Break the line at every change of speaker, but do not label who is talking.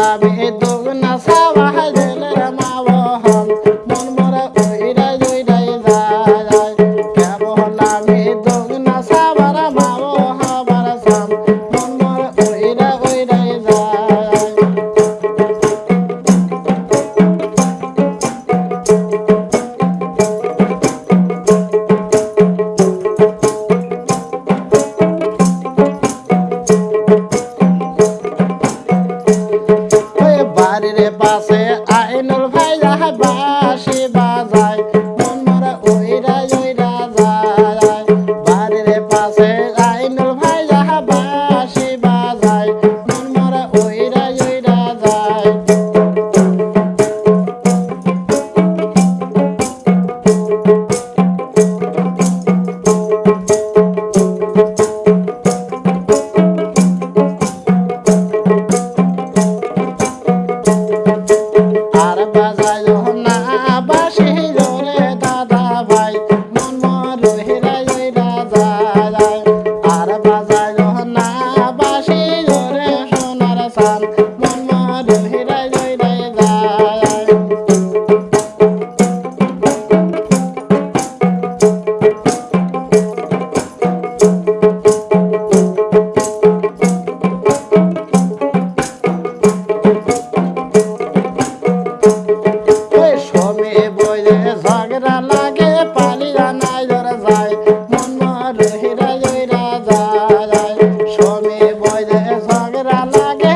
আমি দুগনা সাবাই দিলের মাবহন মন মরে উইরাই উইরাই যায় কেবল আমি দুগনা সাবার মাবো হবার সাম মন মরে উইরাই উইরাই যায় বাড়ির পাশে আইনুল ভাই যাহাই বাঁশি বাজায় মন মরে উইরা উইরা যায় বাড়ির পাশে আইনুল ভাই যাহাই বাঁশি বাজায় মন মরে উইরা উইরা যায় আর বাজায় না বাঁশি জোরে দাদা ভাই মন মরে উইরা উইরা যায় আর বাজায় না বাঁশি জোরে সোনার সান মন মরে উইরা উইরা যায় সমে বইলে ঝগড়া লাগে পালিয়া নাই ধরে যায় মন মরে উইরা উইরা যায় সমে বইলে ঝগড়া লাগে